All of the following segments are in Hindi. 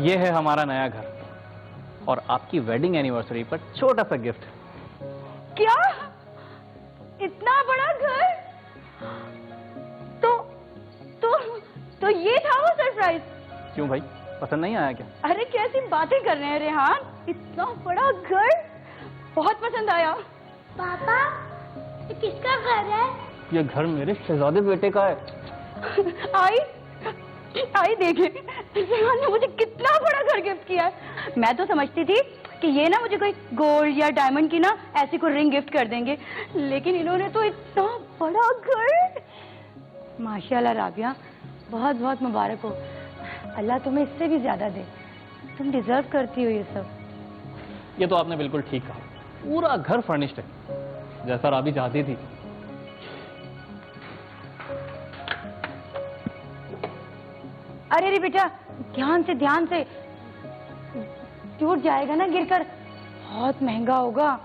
ये है हमारा नया घर और आपकी वेडिंग एनिवर्सरी पर छोटा सा गिफ्ट। क्या? इतना बड़ा घर? तो ये था वो सरप्राइज? क्यों भाई, पसंद नहीं आया क्या? अरे कैसी बातें कर रहे हैं रेहान, इतना बड़ा घर बहुत पसंद आया। पापा, ये किसका घर है? ये घर मेरे शहजादे बेटे का है। आई देखे, रेहान ने मुझे कितना बड़ा घर गिफ्ट किया है। मैं तो समझती थी कि ये ना मुझे कोई गोल्ड या डायमंड की ना ऐसी कोई रिंग गिफ्ट कर देंगे, लेकिन इन्होंने तो इतना बड़ा घर। माशाल्लाह राबिया, बहुत बहुत मुबारक हो। अल्लाह तुम्हें इससे भी ज्यादा दे, तुम डिजर्व करती हो ये सब। ये तो आपने बिल्कुल ठीक कहा, पूरा घर फर्निश्ड है जैसा राबी चाहती थी। अरे रे बेटा, ध्यान से टूट जाएगा ना गिरकर, बहुत महंगा होगा।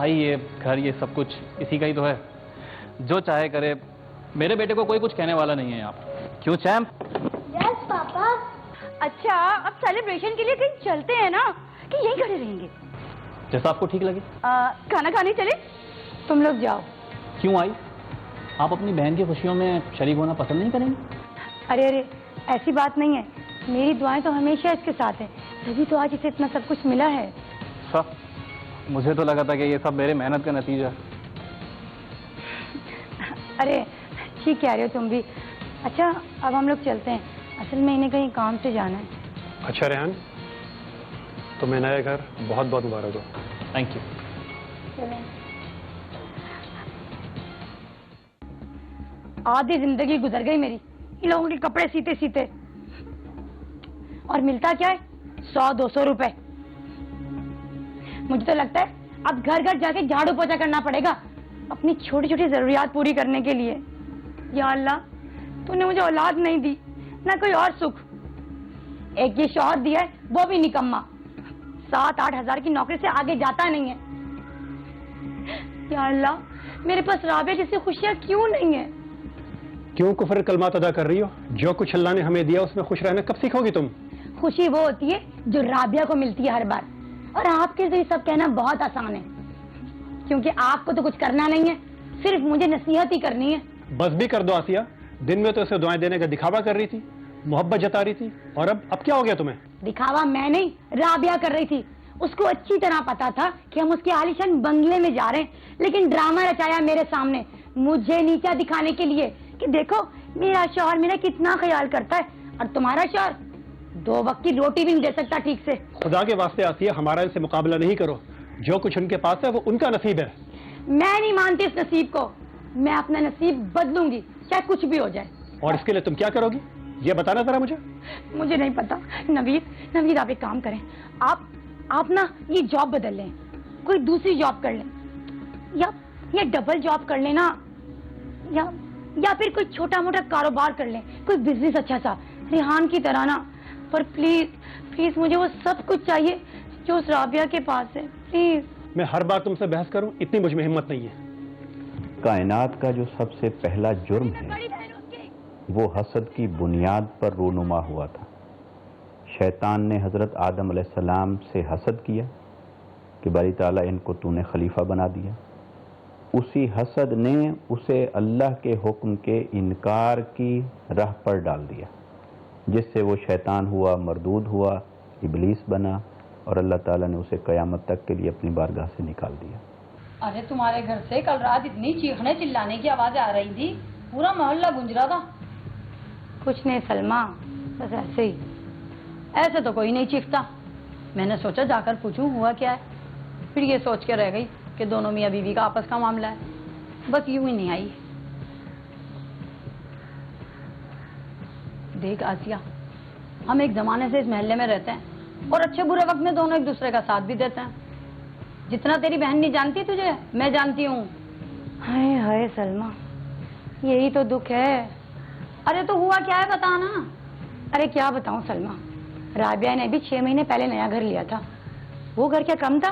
ये घर ये सब कुछ इसी का ही तो है, जो चाहे करे। मेरे बेटे को कोई कुछ कहने वाला नहीं है यहाँ पर। क्यों चैम्प? Yes papa. अच्छा, अब सेलिब्रेशन के लिए कहीं चलते हैं ना, कि यहीं खड़े रहेंगे? जैसा आपको ठीक लगे। खाना खाने चले? तुम लोग जाओ। क्यों आई, आप अपनी बहन की खुशियों में शरीक होना पसंद नहीं करेंगे? अरे ऐसी बात नहीं है, मेरी दुआएं तो हमेशा इसके साथ हैं, तभी तो आज इसे इतना सब कुछ मिला है। सब? मुझे तो लगा था कि ये सब मेरे मेहनत का नतीजा है। अरे ठीक कह रहे हो तुम भी। अच्छा, अब हम लोग चलते हैं, असल में इन्हें कहीं काम से जाना है। अच्छा रेहान, तुम्हें नया घर बहुत बहुत मुबारक हो। Thank you. आधी जिंदगी गुजर गई मेरी इन लोगों के कपड़े सीते सीते, और मिलता क्या है? 100-200 रुपए। मुझे तो लगता है अब घर घर जाके झाड़ू पोछा करना पड़ेगा अपनी छोटी छोटी जरूरियात पूरी करने के लिए। या अल्लाह, तूने मुझे औलाद नहीं दी, ना कोई और सुख। एक ये शौहर दिया है, वो भी निकम्मा, 7-8 हजार की नौकरी से आगे जाता नहीं है। या अल्लाह, मेरे पास राबिया जैसी खुशियां क्यों नहीं है? क्यों कुफर कलमात अदा कर रही हो? जो कुछ अल्लाह ने हमें दिया उसमें खुश रहना कब सीखोगी तुम? खुशी वो होती है जो राबिया को मिलती है हर बार, और आपके लिए सब कहना बहुत आसान है, क्योंकि आपको तो कुछ करना नहीं है, सिर्फ मुझे नसीहत ही करनी है। बस भी कर दो आसिया, दिन में तो इसे दुआएं देने का दिखावा कर रही थी, मोहब्बत जता रही थी, और अब क्या हो गया तुम्हें? दिखावा मैं नहीं, राबिया कर रही थी। उसको अच्छी तरह पता था कि हम उसके आलीशान बंगले में जा रहे हैं, लेकिन ड्रामा रचाया मेरे सामने, मुझे नीचा दिखाने के लिए कि देखो मेरा शौहर मेरा कितना ख्याल करता है, और तुम्हारा शौहर 2 वक्त की रोटी भी नहीं दे सकता ठीक से। खुदा के वास्ते आसिया, हमारा इनसे मुकाबला नहीं करो। जो कुछ उनके पास है वो उनका नसीब है। मैं नहीं मानती इस नसीब को, मैं अपना नसीब बदलूंगी चाहे कुछ भी हो जाए। और इसके लिए तुम क्या करोगी, ये बताना जरा मुझे। मुझे नहीं पता। नवीद आप एक काम करें, आप ना ये जॉब बदल लें, कोई दूसरी जॉब कर लें, या डबल जॉब कर लेना, या फिर कोई छोटा मोटा कारोबार कर लें, कोई बिजनेस अच्छा सा रेहान की तरह ना। पर प्लीज मुझे वो सब कुछ चाहिए जो उस राबिया के पास है, प्लीज। मैं हर बार तुमसे बहस करूं, इतनी मुझ में हिम्मत नहीं है। कायनात का जो सबसे पहला जुर्म है वो हसद की बुनियाद पर रूनुमा हुआ था। शैतान ने हजरत आदम अलैहिस्सलाम से हसद किया कि बारी ताला इनको तूने खलीफा बना दिया। उसी हसद ने उसे अल्लाह के हुक्म के इनकार की राह पर डाल दिया, जिससे वो शैतान हुआ, मरदूद हुआ, इबलीस बना, और अल्लाह ताला ने उसे क़यामत तक के लिए अपनी बारगाह से निकाल दिया। अरे तुम्हारे घर से कल रात इतनी चीखने चिल्लाने की आवाजें आ रही थी, पूरा मोहल्ला गूंज रहा था। कुछ नहीं सलमा, बस ऐसे ही। ऐसे तो कोई नहीं चीखता। मैंने सोचा जाकर पूछूं हुआ क्या है, फिर ये सोच के रह गई कि दोनों मियाँ बीवी का आपस का मामला है। बस यूं ही नहीं आई। देख आसिया, हम एक जमाने से इस मोहल्ले में रहते हैं, और अच्छे बुरे वक्त में दोनों एक दूसरे का साथ भी देते हैं। जितना तेरी बहन नहीं जानती तुझे, मैं जानती हूँ। हाय हाय सलमा, यही तो दुख है। अरे तो हुआ क्या है बताना। अरे क्या बताऊं सलमा, राबिया ने भी 6 महीने पहले नया घर लिया था। वो घर क्या कम था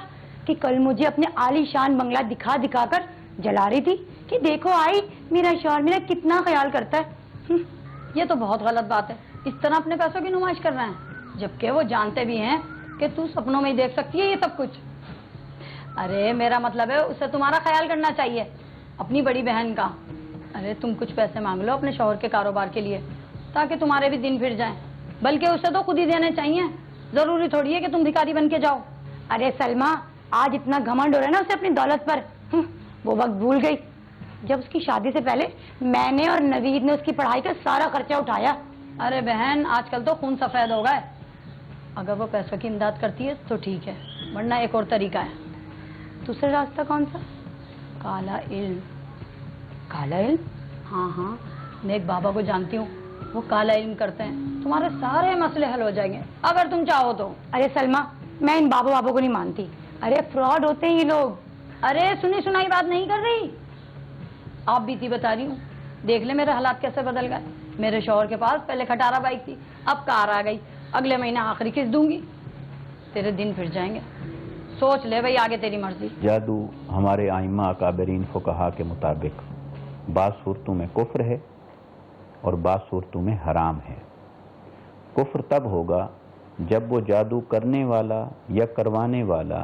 कि कल मुझे अपने आलीशान बंगला दिखा दिखा कर जला रही थी कि देखो आई, मेरा शौहर मेरा कितना ख्याल करता है। ये तो बहुत गलत बात है, इस तरह अपने पैसों की नुमाइश कर रहे हैं। जबकि वो जानते भी हैं कि तू सपनों में ही देख सकती है ये सब कुछ। अरे मेरा मतलब है उसे तुम्हारा ख्याल करना चाहिए, अपनी बड़ी बहन का। अरे तुम कुछ पैसे मांग लो अपने शौहर के कारोबार के लिए, ताकि तुम्हारे भी दिन फिर जाएं। बल्कि उसे तो खुद ही देने चाहिए, जरूरी थोड़ी है कि तुम भिखारी बन के जाओ। अरे सलमा, आज इतना घमंड हो रहा है ना उसे अपनी दौलत पर, वो वक्त भूल गई जब उसकी शादी से पहले मैंने और नवीद ने उसकी पढ़ाई का सारा खर्चा उठाया। अरे बहन, आजकल तो खून सफेद हो गए। अगर वो पैसों की इमदाद करती है तो ठीक है, वरना एक और तरीका है। दूसरा रास्ता कौन सा? काला इल्म। काला इल्म? हाँ हाँ, मैं एक बाबा को जानती हूँ, वो काला इल्म करते हैं, तुम्हारे सारे मसले हल हो जाएंगे अगर तुम चाहो तो। अरे सलमा, मैं इन बाबों को नहीं मानती। अरे फ्रॉड होते हैं ये लोग। अरे सुनी सुनाई बात नहीं कर रही, आप बीती बता रही हूँ। देख ले मेरे हालात कैसे बदल गए। मेरे शौहर के पास पहले खटारा बाइक थी, अब कार आ गई। अगले महीने आखिरी किस्त दूंगी, तेरे दिन फिर जाएंगे। सोच ले भाई, आगे तेरी मर्जी। जादू हमारे आइम्मा अकाबरीन फुकहा के मुताबिक बाज़ सूरतों में कुफ्र है और बाज़ सूरतों में हराम है। कुफ्र तब होगा जब वो जादू करने वाला या करवाने वाला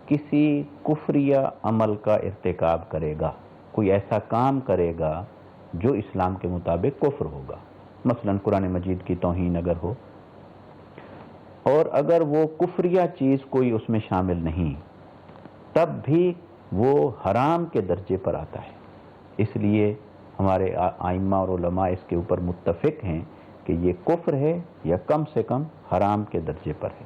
किसी कुफ्रिया अमल का इर्तिकाब करेगा, कोई ऐसा काम करेगा जो इस्लाम के मुताबिक कुफ्र होगा। मसलन कुरान मजीद की तौहीन अगर हो, और अगर वो कुफ्रिया चीज़ कोई उसमें शामिल नहीं, तब भी वो हराम के दर्जे पर आता है। इसलिए हमारे आइम्मा और उलमा इसके ऊपर मुत्तफिक हैं कि ये कुफ्र है या कम से कम हराम के दर्जे पर है।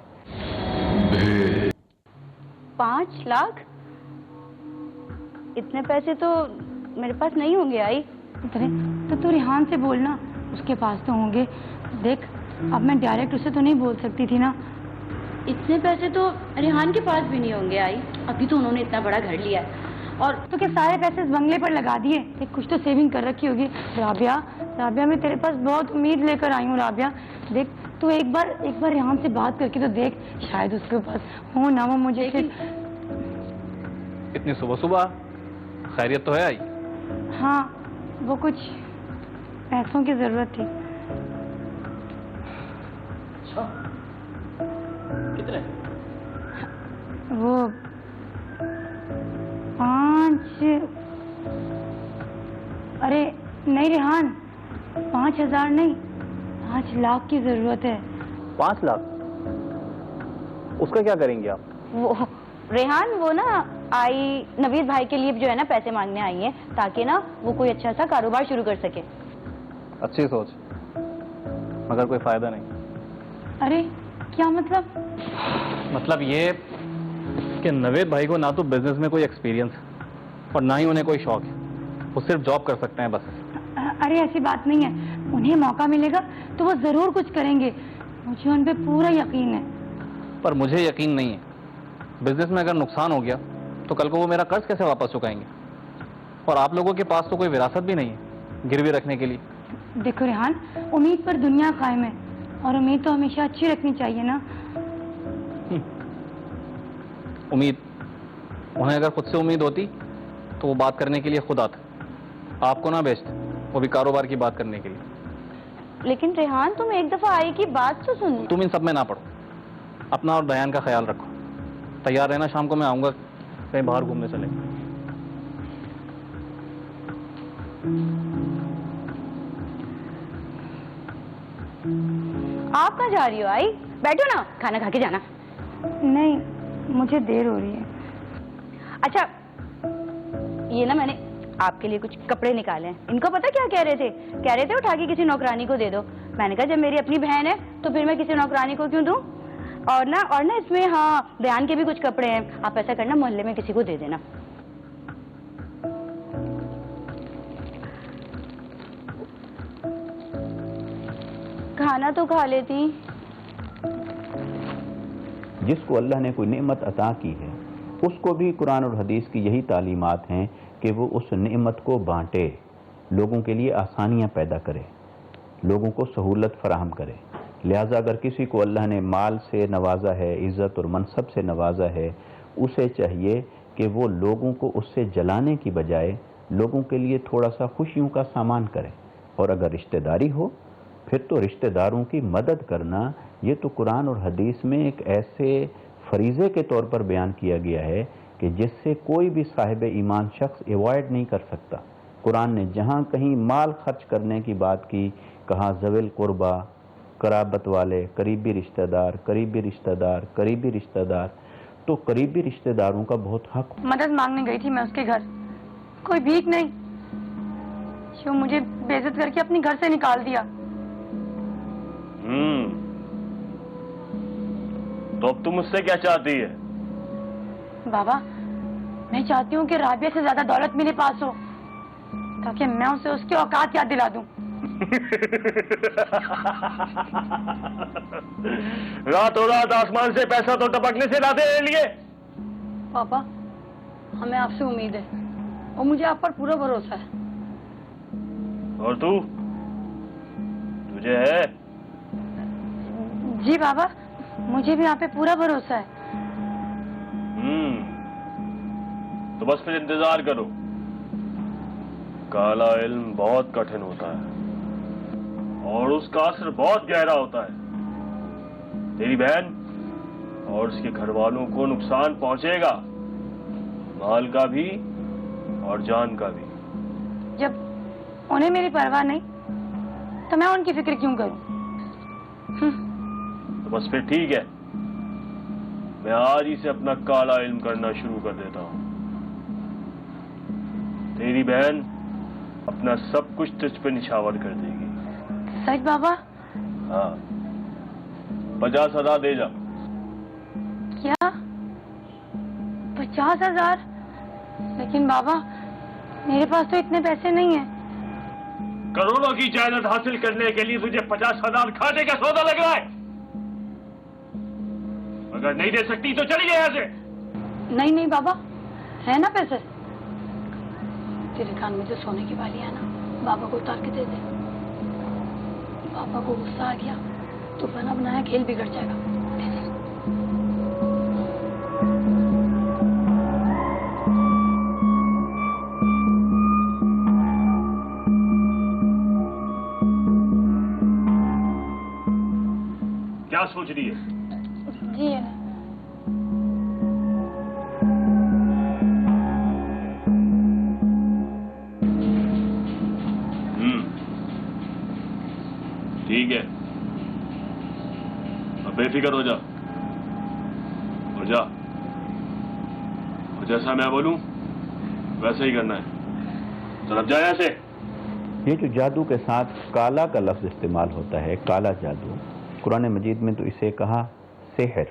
5 लाख? इतने पैसे तो मेरे पास नहीं होंगे आई। तो तू रिहान से बोलना, उसके पास तो होंगे। देख, अब मैं डायरेक्ट उसे तो नहीं बोल सकती थी ना। इतने पैसे तो रिहान के पास भी नहीं होंगे आई। अभी तो उन्होंने इतना बड़ा घर लिया है। और तो क्या सारे पैसे इस बंगले पर लगा दिए? देख, कुछ तो सेविंग कर रखी होगी। राबिया, राबिया, मैं तेरे पास बहुत उम्मीद लेकर आई हूँ। राबिया देख, तू एक बार रिहान से बात करके तो देख, शायद उसके पास हो ना। वो मुझे इतनी सुबह सुबह खैरियत तो है आई? हाँ, वो कुछ पैसों की जरूरत थी। कितने? वो 5, अरे नहीं रेहान, 5,000 नहीं, 5 लाख की जरूरत है। 5 लाख? उसका क्या करेंगे आप? वो रेहान, वो ना आई नवीद भाई के लिए जो है ना पैसे मांगने आई है, ताकि ना वो कोई अच्छा सा कारोबार शुरू कर सके। अच्छी सोच, मगर कोई फायदा नहीं। अरे क्या मतलब? मतलब ये कि नवेद भाई को ना तो बिजनेस में कोई एक्सपीरियंस है और ना ही उन्हें कोई शौक है। वो सिर्फ जॉब कर सकते हैं बस। अरे ऐसी बात नहीं है, उन्हें मौका मिलेगा तो वो जरूर कुछ करेंगे, मुझे उन पे पूरा यकीन है। पर मुझे यकीन नहीं है। बिजनेस में अगर नुकसान हो गया तो कल को वो मेरा कर्ज कैसे वापस चुकाएंगे? और आप लोगों के पास तो कोई विरासत भी नहीं है गिरवी रखने के लिए। देखो रेहान, उम्मीद पर दुनिया कायम है, और उम्मीद तो हमेशा अच्छी रखनी चाहिए ना। उम्मीद, उन्हें अगर खुद से उम्मीद होती तो वो बात करने के लिए खुद आते, आपको ना भेजते, वो भी कारोबार की बात करने के लिए। लेकिन रेहान, तुम एक दफा आई की बात तो सुनो। तुम इन सब में ना पड़ो, अपना और दयान का ख्याल रखो। तैयार रहना, शाम को मैं आऊंगा, कहीं बाहर घूमने चलेंगे। आप कहाँ जा रही हो आई? बैठो ना, खाना खा के जाना। नहीं, मुझे देर हो रही है। अच्छा, ये ना मैंने आपके लिए कुछ कपड़े निकाले हैं। इनको पता क्या कह रहे थे? कह रहे थे उठा के किसी नौकरानी को दे दो। मैंने कहा जब मेरी अपनी बहन है तो फिर मैं किसी नौकरानी को क्यों दूं? और ना इसमें हाँ, बयान के भी कुछ कपड़े हैं। आप ऐसा करना, मोहल्ले में किसी को दे देना। खाना तो खा लेती। जिसको अल्लाह ने कोई नेमत अता की है, उसको भी कुरान और हदीस की यही तालीमात हैं कि वो उस नेमत को बांटे, लोगों के लिए आसानियां पैदा करे, लोगों को सहूलत फराहम करे। लिहाजा अगर किसी को अल्लाह ने माल से नवाजा है, इज़्ज़त और मनसब से नवाजा है, उसे चाहिए कि वो लोगों को उससे जलाने की बजाय लोगों के लिए थोड़ा सा खुशियों का सामान करे। और अगर रिश्तेदारी हो, फिर तो रिश्तेदारों की मदद करना ये तो कुरान और हदीस में एक ऐसे फरीज़े के तौर पर बयान किया गया है कि जिससे कोई भी साहिब ईमान शख्स एवॉइड नहीं कर सकता। कुरान ने जहाँ कहीं माल खर्च करने की बात की, कहा ज़विल कुर्बा, कराबत वाले, करीबी रिश्तेदार, करीबी रिश्तेदार, करीबी रिश्तेदार, तो करीबी रिश्तेदारों का बहुत हक। मदद मांगने गई थी मैं उसके घर, कोई भीख नहीं, जो मुझे बेइज्जत करके अपने घर से निकाल दिया। तो अब तुम मुझसे क्या चाहती है? बाबा, मैं चाहती हूँ कि राबिया से ज्यादा दौलत मेरे पास हो, ताकि मैं उसे उसकी औकात याद दिला दूं। रातों रात आसमान से पैसा तो टपकने से लाते हैं लिए। पापा, हमें आपसे उम्मीद है और मुझे आप पर पूरा भरोसा है। और तू, तुझे है? जी बाबा, मुझे भी यहाँ पे पूरा भरोसा है। तो बस फिर इंतजार करो। काला इल्म बहुत कठिन होता है और उसका असर बहुत गहरा होता है। तेरी बहन और उसके घर वालों को नुकसान पहुंचेगा, माल का भी और जान का भी। जब उन्हें मेरी परवाह नहीं, तो मैं उनकी फिक्र क्यों करूं? तो बस फिर ठीक है, मैं आज ही से अपना काला इल्म करना शुरू कर देता हूं। तेरी बहन अपना सब कुछ तुझ पे निछावर कर देगी। सच बाबा? हाँ, 50,000 दे जा। क्या? 50,000? लेकिन बाबा, मेरे पास तो इतने पैसे नहीं हैं। करोड़ों की जायदाद हासिल करने के लिए तुझे 50,000 खाने का सौदा लग रहा है? अगर नहीं दे सकती तो चली जाए यहाँ से। नहीं नहीं बाबा, है ना पैसे? तेरे कान में जो सोने की वाली है ना, बाबा को उतार के दे दे। पापा को गुस्सा आ गया तो बना बनाया खेल बिगड़ जाएगा। दे दे। क्या सोच रही है? जी ठीक है, अब बेफिक्र हो जा और जा, और जैसा मैं बोलूं वैसे ही करना है। चल अब जा यहाँ से। ये जो जादू के साथ काला का लफ्ज़ इस्तेमाल होता है, काला जादू, कुरान मजीद में तो इसे कहा सेहर,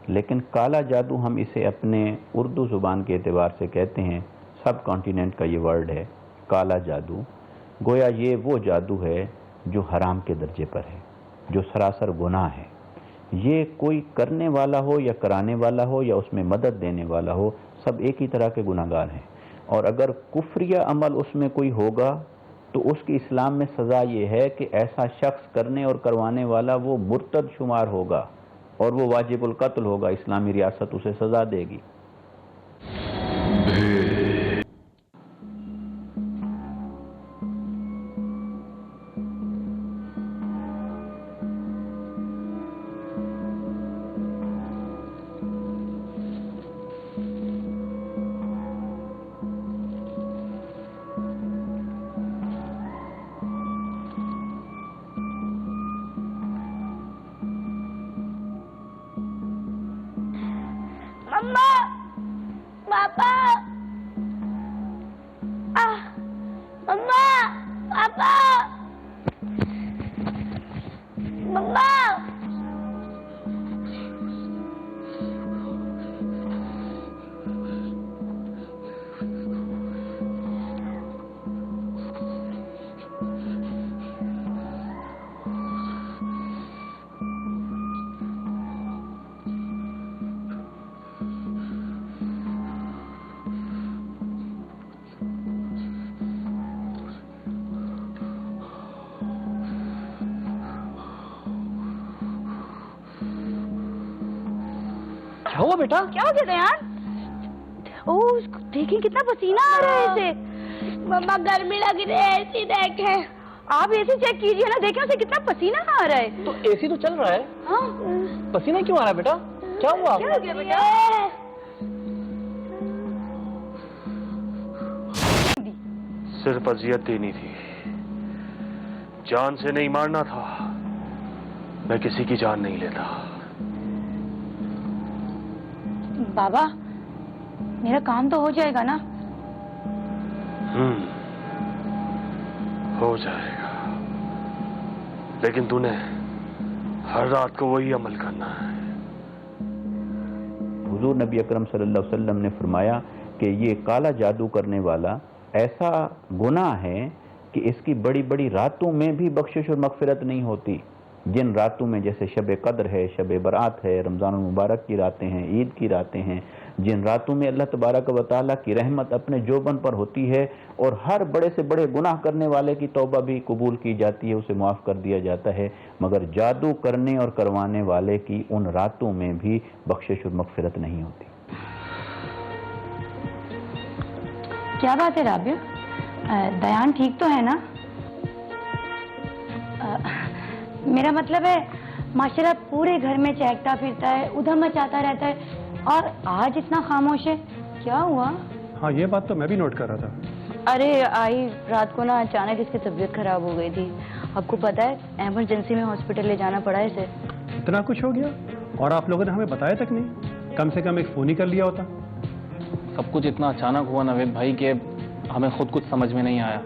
लेकिन काला जादू हम इसे अपने उर्दू ज़ुबान के एतबार से कहते हैं, सब कॉन्टिनेंट का ये वर्ड है काला जादू। गोया ये वो जादू है जो हराम के दर्जे पर है, जो सरासर गुनाह है। ये कोई करने वाला हो या कराने वाला हो या उसमें मदद देने वाला हो, सब एक ही तरह के गुनाहगार हैं। और अगर कुफ्रिया अमल उसमें कोई होगा तो उसकी इस्लाम में सज़ा ये है कि ऐसा शख्स करने और करवाने वाला वो मुर्तद शुमार होगा और वो वाजिबुल कत्ल होगा। इस्लामी रियासत उसे सज़ा देगी। मम्मा, पापा, मम्मा, पापा, मम्मा। क्या हुआ बेटा? क्या हो गया दयान? ओह, देखिए कितना पसीना आ रहा है इसे। मम्मा, गर्मी लग रही है, ऐसी देखे। आप एसी चेक कीजिए ना, देखिए उसे कितना पसीना आ रहा है। तो एसी तो चल रहा है, हाँ पसीना क्यों आ रहा है बेटा? क्या हुआ? क्या हो गया बेटा? सिर्फ अजियत देनी थी, जान से नहीं मारना था। मैं किसी की जान नहीं लेता। बाबा मेरा काम तो हो जाएगा ना? हो जाएगा, लेकिन तूने हर रात को वही अमल करना है। हुजूर नबी अकरम सल्लल्लाहु अलैहि वसल्लम ने फरमाया कि ये काला जादू करने वाला ऐसा गुनाह है कि इसकी बड़ी बड़ी रातों में भी बख्शिश और मगफिरत नहीं होती। जिन रातों में जैसे शब कद्र है, शब बरात है, रमज़ान मुबारक की रातें हैं, ईद की रातें हैं, जिन रातों में अल्लाह तबारक व तआला की रहमत अपने जोबन पर होती है और हर बड़े से बड़े गुनाह करने वाले की तौबा भी कबूल की जाती है, उसे माफ़ कर दिया जाता है, मगर जादू करने और करवाने वाले की उन रातों में भी बख्शिश और मगफिरत नहीं होती। क्या बात है राबिया, दयान ठीक तो है ना? मेरा मतलब है माशाल्लाह पूरे घर में चहकता फिरता है, उधम मचाता रहता है, और आज इतना खामोश है, क्या हुआ? हाँ, ये बात तो मैं भी नोट कर रहा था। अरे आई रात को ना अचानक इसकी तबीयत खराब हो गई थी, आपको पता है, इमरजेंसी में हॉस्पिटल ले जाना पड़ा इसे। इतना कुछ हो गया और आप लोगों ने हमें बताया तक नहीं? कम से कम एक फोन ही कर लिया होता। सब कुछ इतना अचानक हुआ नवेद भाई कि हमें खुद कुछ समझ में नहीं आया,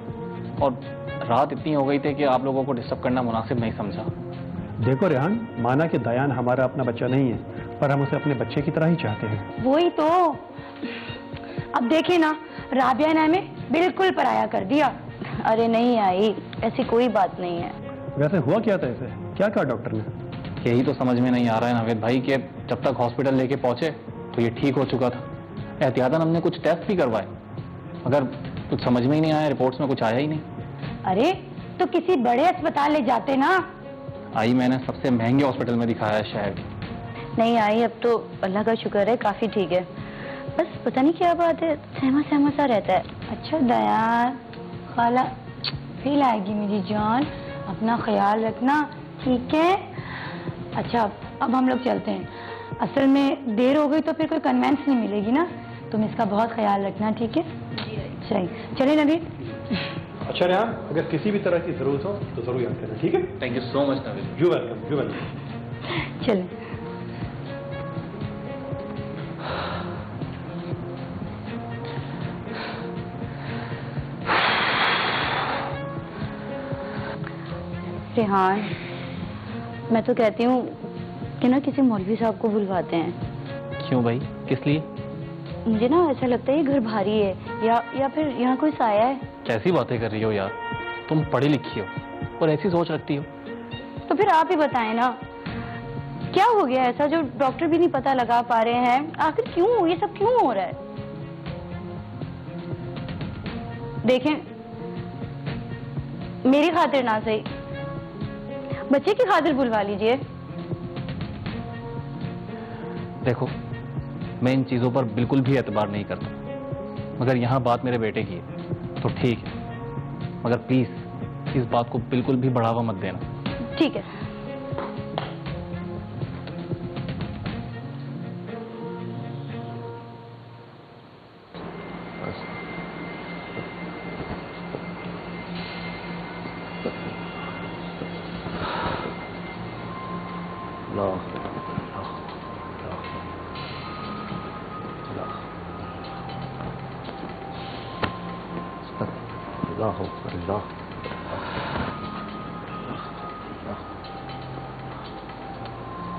और रात इतनी हो गई थी कि आप लोगों को डिस्टर्ब करना मुनासिब नहीं समझा। देखो रेहान, माना कि दयान हमारा अपना बच्चा नहीं है, पर हम उसे अपने बच्चे की तरह ही चाहते हैं। वही तो, अब देखिए ना, राबिया ने हमें बिल्कुल पराया कर दिया। अरे नहीं आई, ऐसी कोई बात नहीं है। वैसे हुआ क्या था इसे? क्या कहा डॉक्टर ने? यही तो समझ में नहीं आ रहा है नवेद भाई कि जब तक हॉस्पिटल लेके पहुंचे तो ये ठीक हो चुका था। एहतियातन हमने कुछ टेस्ट भी करवाए, मगर कुछ समझ में ही नहीं आया, रिपोर्ट्स में कुछ आया ही नहीं। अरे तो किसी बड़े अस्पताल ले जाते ना। आई मैंने सबसे महंगे हॉस्पिटल में दिखाया है शहर के। नहीं आई, अब तो अल्लाह का शुक्र है, काफी ठीक है। बस पता नहीं क्या बात है, सहमा सहमा सा रहता है। अच्छा दयान, खाला फिर आएगी मेरी जान, अपना ख्याल रखना, ठीक है? अच्छा अब हम लोग चलते हैं, असल में देर हो गई तो फिर कोई कन्वेंस नहीं मिलेगी ना, तुम इसका बहुत ख्याल रखना, ठीक है? चलिए नवीद। अच्छा रेहान, अगर किसी भी तरह की जरूरत हो तो जरूर याद करना, ठीक है? Thank you so much Naved. You welcome, you welcome. चलिए। रेहान, मैं तो कहती हूँ कि ना किसी मौलवी साहब को बुलवाते हैं। क्यों भाई, किस लिए? मुझे ना ऐसा लगता है ये घर भारी है, या फिर यहाँ कोई साया है। कैसी बातें कर रही हो यार, तुम पढ़ी लिखी हो और ऐसी सोच रखती हो। तो फिर आप ही बताएं ना, क्या हो गया ऐसा जो डॉक्टर भी नहीं पता लगा पा रहे हैं? आखिर क्यों, ये सब क्यों हो रहा है? देखें, मेरी खातिर ना सही, बच्चे की खातिर बुलवा लीजिए। देखो, मैं इन चीजों पर बिल्कुल भी एतबार नहीं करता, मगर यहाँ बात मेरे बेटे की है तो ठीक है, मगर प्लीज इस बात को बिल्कुल भी बढ़ावा मत देना। ठीक है।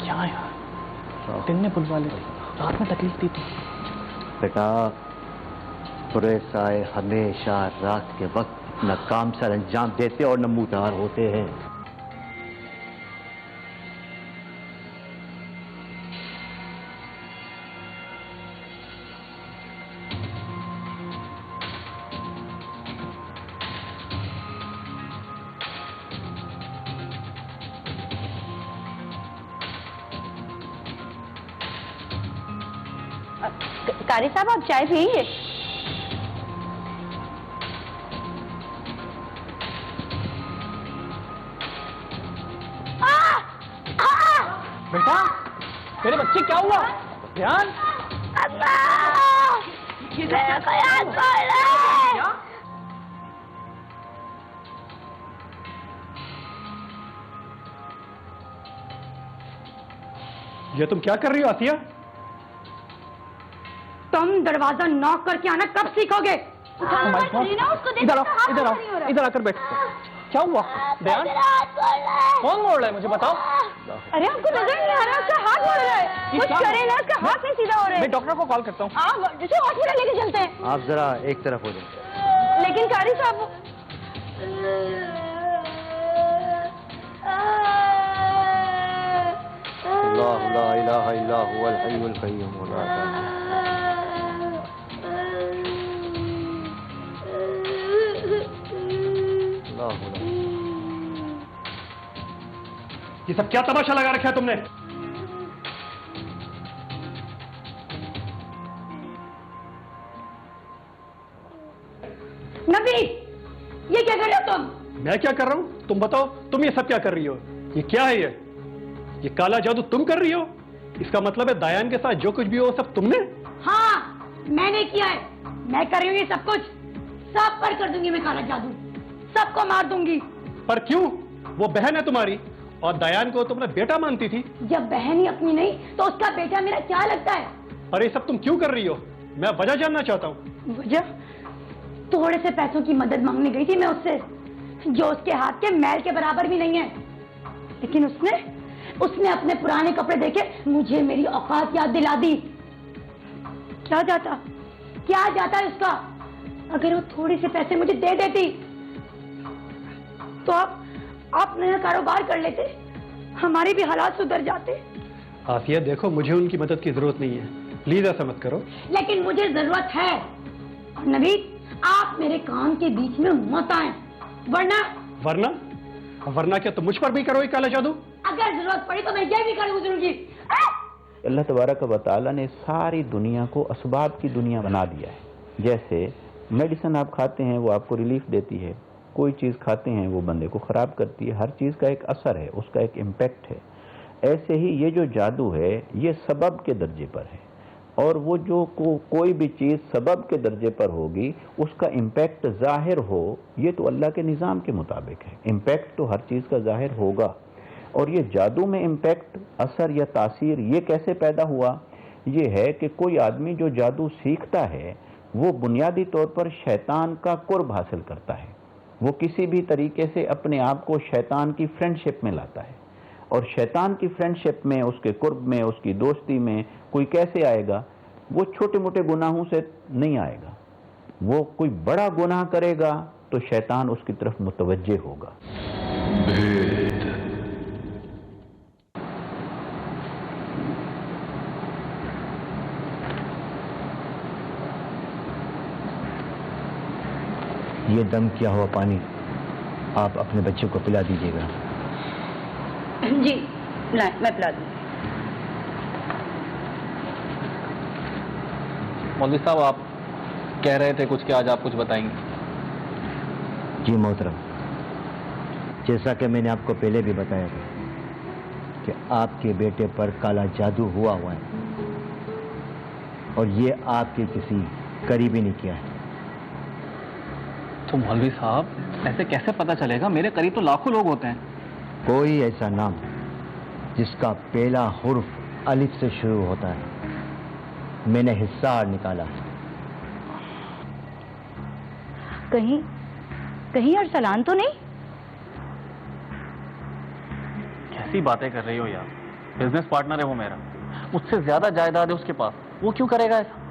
क्या यार, दिन ने बुलवा ले, रात में तकलीफ दी थी। बेटा, बुरे साए हमेशा रात के वक्त न काम सर अंजाम देते और नमूदार होते हैं। कारी साहब, आप चाय पिएंगे? मेरे बच्चे क्या हुआ? ध्यान। मेरा कोई हाथ पकड़ ले। ये तुम क्या कर रही हो आसिया? तुम दरवाजा नॉक करके आना कब सीखोगे? इधर आकर बैठ। क्या हुआ? ध्यान। कौन मोड़ रहा है मुझे बताओ? अरे आपको नजर नहीं आ रहा, उसका हाथ मोड़ रहा है। कुछ करे ना, उसका हाथ नहीं सीधा हो रहा है। मैं डॉक्टर को कॉल करता हूँ। आप जिसे हॉस्पिटल लेके चलते हैं। आप जरा एक तरफ हो जाए। लेकिन कारी साहब, अल्लाह ला इलाहा इल्ला हुवल हय्युल कय्यूम ला ये सब क्या तमाशा लगा रखा है तुमने? नबी, ये क्या कर रहे हो तुम? मैं क्या कर रहा हूं? तुम बताओ, तुम ये सब क्या कर रही हो? ये क्या है ये काला जादू तुम कर रही हो? इसका मतलब है दायान के साथ जो कुछ भी हो सब तुमने? हाँ, मैंने किया है। मैं कर रही हूँ ये सब कुछ। सब पर कर दूंगी मैं काला जादू, सबको मार दूंगी। पर क्यों? वो बहन है तुम्हारी और दायान को तुमने बेटा मानती थी। जब बहन ही अपनी नहीं तो उसका बेटा मेरा क्या लगता है? और ये सब तुम क्यों कर रही हो? मैं वजह जानना चाहता हूँ। वजह? थोड़े से पैसों की मदद मांगने गई थी मैं उससे, जो उसके हाथ के मैल के बराबर भी नहीं है। लेकिन उसने अपने पुराने कपड़े देके मुझे मेरी औकात याद दिला दी। क्या जाता है उसका? अगर वो थोड़ी से पैसे मुझे दे देती तो आप नया कारोबार कर लेते, हमारे भी हालात सुधर जाते। आसिया देखो, मुझे उनकी मदद की जरूरत नहीं है, प्लीज ऐसा मत करो। लेकिन मुझे जरूरत है। और नबी, आप मेरे काम के बीच में मत आए, वरना क्या तुम मुझ पर भी करोगे काला जादू? अगर जरूरत पड़ी तो मैं ये भी कर गुजरूंगी। अल्लाह तबारक व तआला ने सारी दुनिया को असबाब की दुनिया बना दिया है। जैसे मेडिसिन आप खाते हैं वो आपको रिलीफ देती है, कोई चीज़ खाते हैं वो बंदे को ख़राब करती है। हर चीज़ का एक असर है, उसका एक इम्पैक्ट है। ऐसे ही ये जो जादू है ये सबब के दर्जे पर है, और वो जो कोई भी चीज़ सबब के दर्जे पर होगी उसका इम्पैक्ट ज़ाहिर हो, ये तो अल्लाह के निज़ाम के मुताबिक है। इम्पैक्ट तो हर चीज़ का ज़ाहिर होगा। और ये जादू में इम्पैक्ट, असर या तासीर ये कैसे पैदा हुआ? ये है कि कोई आदमी जो जादू सीखता है वो बुनियादी तौर पर शैतान का कुर्ब हासिल करता है। वो किसी भी तरीके से अपने आप को शैतान की फ्रेंडशिप में लाता है, और शैतान की फ्रेंडशिप में, उसके कुर्ब में, उसकी दोस्ती में कोई कैसे आएगा? वो छोटे मोटे गुनाहों से नहीं आएगा। वो कोई बड़ा गुनाह करेगा तो शैतान उसकी तरफ मुतवज्जे होगा। ये दम किया हुआ पानी आप अपने बच्चे को पिला दीजिएगा। जी लाए, मैं पिला दूँ। मौलवी साहब, आप कह रहे थे कुछ कि आज आप कुछ बताएंगे। जी मोहतरम, जैसा कि मैंने आपको पहले भी बताया था कि आपके बेटे पर काला जादू हुआ है, और ये आपके किसी करीबी ने किया है। तो मौलवी साहब, ऐसे कैसे पता चलेगा? मेरे करीब तो लाखों लोग होते हैं। कोई ऐसा नाम जिसका पहला हुर्फ अलिफ से शुरू होता है, मैंने हिस्सार निकाला। कहीं अरसलान तो नहीं? कैसी बातें कर रही हो यार? बिजनेस पार्टनर है वो मेरा, मुझसे ज्यादा जायदाद है उसके पास, वो क्यों करेगा ऐसा?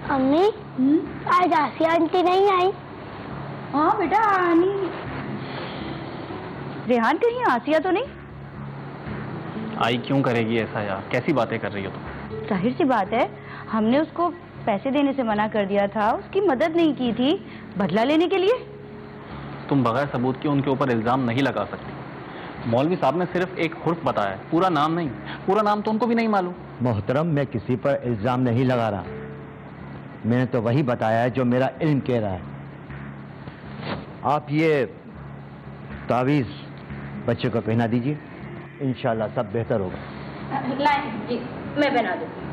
अम्मी, आज आसिया आंटी नहीं आई? हाँ बेटा, आनी। रेहान, कहीं आसिया तो नहीं? आई क्यों करेगी ऐसा यार? कैसी बातें कर रही हो तुम? जाहिर सी बात है, हमने उसको पैसे देने से मना कर दिया था, उसकी मदद नहीं की थी, बदला लेने के लिए। तुम बगैर सबूत के उनके ऊपर इल्जाम नहीं लगा सकती। मौलवी साहब ने सिर्फ एक हुर्फ बताया है, पूरा नाम नहीं। पूरा नाम तो उनको भी नहीं मालूम। मोहतरम, मैं किसी पर इल्जाम नहीं लगा रहा, मैंने तो वही बताया है जो मेरा इल्म कह रहा है। आप ये तावीज़ बच्चे को पहना दीजिए, इंशाल्लाह सब बेहतर होगा। नहीं जी, मैं बना दूंगी।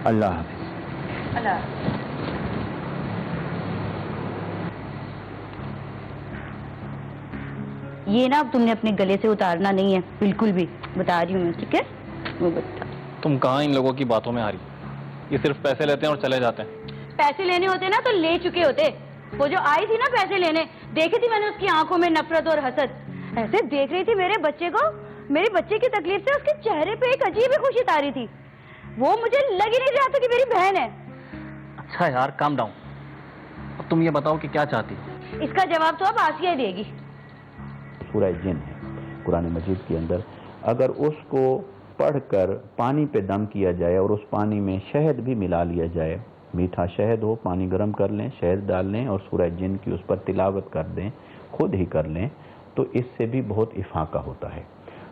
अल्लाह हाफिज। अल्लाह हाफिज। ये ना अब तुमने अपने गले से उतारना नहीं है, बिल्कुल भी, बता रही हूँ मैं, ठीक है? वो बता। तुम कहाँ इन लोगों की बातों में आ रही? ये सिर्फ पैसे लेते हैं और चले जाते हैं। पैसे लेने होते ना तो ले चुके होते। वो जो आई थी ना पैसे लेने, देखी थी मैंने उसकी आंखों में नफरत और हसद। ऐसे देख रही थी मेरे बच्चे को, मेरे बच्चे की तकलीफ से उसके चेहरे पे एक अजीब ही खुशी तारी थी। वो मुझे लग ही नहीं रहा था कि मेरी बहन है। अच्छा यार, काम डाउन। अब तुम ये बताओ कि क्या चाहती हो? इसका जवाब तो अब आसिया ही देगी। सूरह जिन है कुरान मजीद के अंदर, अगर उसको पढ़कर पानी पे दम किया जाए और उस पानी में शहद भी मिला लिया जाए, मीठा शहद हो, पानी गर्म कर लें, शहद डाल लें और सूरह जिन की उस पर तिलावत कर दें, खुद ही कर लें, तो इससे भी बहुत इफाका होता है।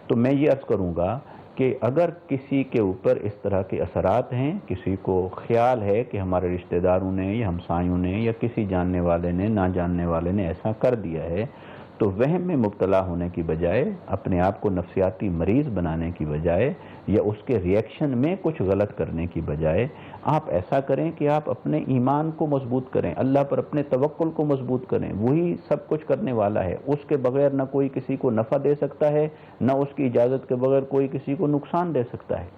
तो मैं ये अर्ज़ करूँगा कि अगर किसी के ऊपर इस तरह के असरात हैं, किसी को ख्याल है कि हमारे रिश्तेदारों ने या हमसायों ने या किसी जानने वाले ने, ना जानने वाले ने ऐसा कर दिया है, तो वहम में मुब्तला होने की बजाय, अपने आप को नफ्सियाती मरीज़ बनाने की बजाय या उसके रिएक्शन में कुछ गलत करने की बजाय, आप ऐसा करें कि आप अपने ईमान को मजबूत करें, अल्लाह पर अपने तवक्कुल को मजबूत करें। वही सब कुछ करने वाला है। उसके बगैर न कोई किसी को नफ़ा दे सकता है, न उसकी इजाज़त के बगैर कोई किसी को नुकसान दे सकता है।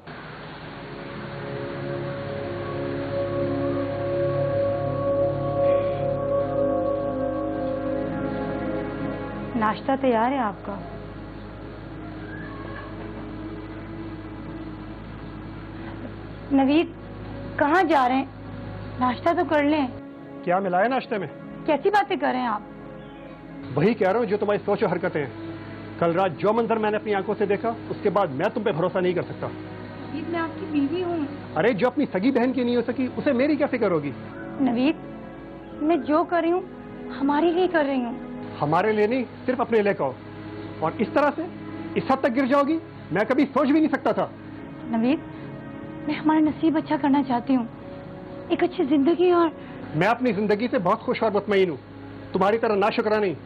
नाश्ता तैयार है आपका। नवीद, कहाँ जा रहे हैं? नाश्ता तो कर लें। क्या मिला है नाश्ते में? कैसी बातें कर रहे हैं आप? वही कह रहा हूँ जो तुम्हारी सोच और हरकतें हैं। कल रात जो मंजर मैंने अपनी आंखों से देखा, उसके बाद मैं तुम पे भरोसा नहीं कर सकता। नवीद, मैं आपकी बीवी हूँ। अरे जो अपनी सगी बहन की नहीं हो सकी, उसे मेरी क्या फिक्र होगी? नवीद, मैं जो कर रही हूँ हमारे लिए कर रही हूँ। हमारे लिए नहीं, सिर्फ अपने लिए कहो। और इस तरह से इस हद तक गिर जाओगी, मैं कभी सोच भी नहीं सकता था। नवीद, मैं हमारा नसीब अच्छा करना चाहती हूँ, एक अच्छी जिंदगी। और मैं अपनी जिंदगी से बहुत खुश और मुतमईन हूँ, तुम्हारी तरह नाशुक्रा नहीं।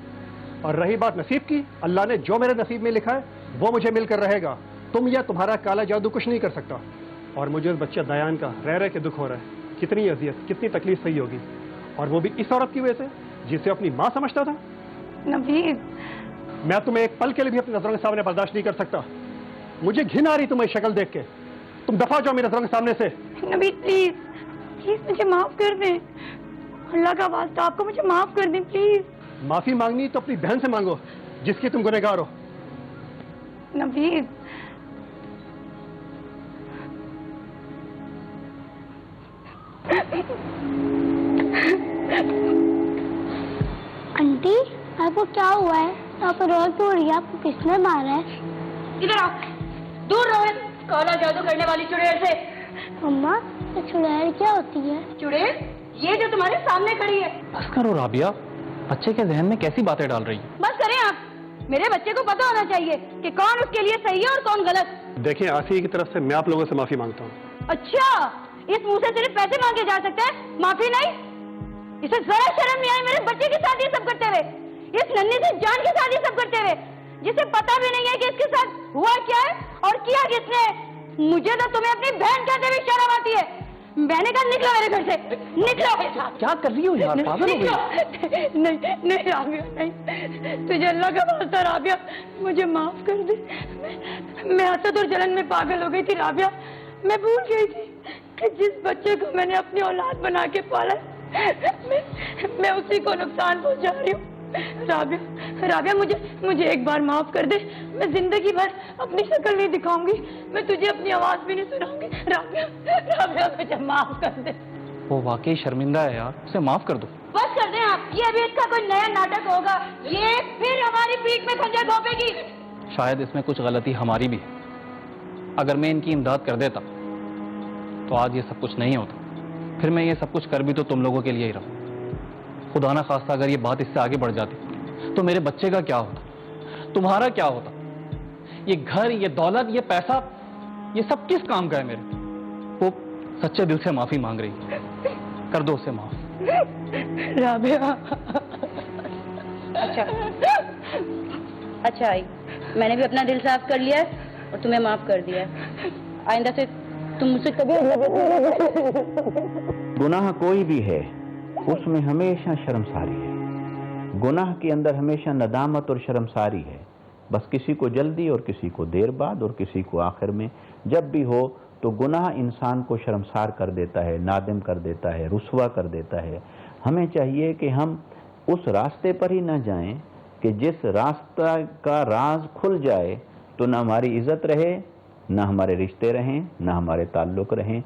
और रही बात नसीब की, अल्लाह ने जो मेरे नसीब में लिखा है वो मुझे मिलकर रहेगा। तुम या तुम्हारा काला जादू कुछ नहीं कर सकता। और मुझे उस बच्चे दयान का रह रह के दुख हो रहा है। कितनी अजियत, कितनी तकलीफ सही होगी, और वो भी इस औरत की वजह से जिसे अपनी माँ समझता था। नवीद, मैं तुम्हें एक पल के लिए भी अपनी नजरों के सामने बर्दाश्त नहीं कर सकता। मुझे घिन आ रही तुम्हारी शक्ल देख के। तुम दफा जाओ मेरी नजरों के सामने से। नवीद, प्लीज प्लीज मुझे माफ कर दें। अल्लाह का वास्ता, आपको मुझे माफ कर दें प्लीज। माफी मांगनी तो अपनी बहन से मांगो, जिसकी तुम गुनहगार हो। नवीद, आंटी, आपको क्या हुआ है? आप रो क्यों रही है? आपको किसने मारा है? इधर आओ, दूर रहो काला जादू करने वाली चुड़ैल से। अम्मा, ये चुड़ैल क्या होती है? चुड़ैल ये जो तुम्हारे सामने खड़ी है। बस करो राबिया, बच्चे के जहन में कैसी बातें डाल रही है? बस करें आप। मेरे बच्चे को पता होना चाहिए कि कौन उसके लिए सही है और कौन गलत। देखिए, आसिया की तरफ से मैं आप लोगों से माफी मांगता हूँ। अच्छा, इस मुंह से सिर्फ पैसे मांगे जा सकते हैं, माफी नहीं? इसे जरा शर्म नहीं आई मेरे बच्चे के साथ ये सब करते हुए, इस नन्ही से जान के साथ ये सब करते हुए, जिसे पता भी नहीं है कि इसके साथ हुआ क्या है और किया किसने। मुझे तो तुम्हें अपनी बहन कहते हुए शर्म आती है। मैंने कहा निकलो मेरे घर से, निकलो। क्या कर रही हो यार, पागल हो गई? नहीं नहीं राबिया, नहीं, तुझे अल्लाह का वास्ता राबिया, मुझे माफ कर दे। मैं हसद और जलन में पागल हो गई थी राबिया। मैं भूल गई थी कि जिस बच्चे को मैंने अपनी औलाद बना के पाला, मैं उसी को नुकसान पहुंचा रही हूँ। राबिया, मुझे एक बार माफ कर दे। मैं जिंदगी भर अपनी शक्ल नहीं दिखाऊंगी, मैं तुझे अपनी आवाज भी नहीं सुनाऊंगी। राबिया, मुझे माफ कर दे। वो वाकई शर्मिंदा है यार, उसे माफ कर दो। बस कर दें आप, ये भी इसका कोई नया नाटक होगा। ये फिर हमारी पीठ में खंजर घोंपेगी। शायद इसमें कुछ गलती हमारी भी है। अगर मैं इनकी इमदाद कर देता तो आज ये सब कुछ नहीं होता। फिर मैं ये सब कुछ कर भी तो तुम लोगों के लिए ही रहा। खुदा ना खास्ता अगर ये बात इससे आगे बढ़ जाती तो मेरे बच्चे का क्या होता, तुम्हारा क्या होता? ये घर, ये दौलत, ये पैसा, ये सब किस काम का है मेरे? वो सच्चे दिल से माफी मांग रही है, कर दो उसे माफ। राबिया। अच्छा आई, मैंने भी अपना दिल साफ कर लिया है और तुम्हें माफ कर दिया है। आइंदा से तुम मुझसे कभी गुनाह कोई भी है उसमें हमेशा शर्मसारी है। गुनाह के अंदर हमेशा नदामत और शर्मसारी है। बस किसी को जल्दी और किसी को देर बाद और किसी को आखिर में। जब भी हो तो गुनाह इंसान को शर्मसार कर देता है, नादिम कर देता है, रुस्वा कर देता है। हमें चाहिए कि हम उस रास्ते पर ही न जाएं कि जिस रास्ता का राज खुल जाए तो न हमारी इज्जत रहे, न हमारे रिश्ते रहें, न हमारे ताल्लुक रहें।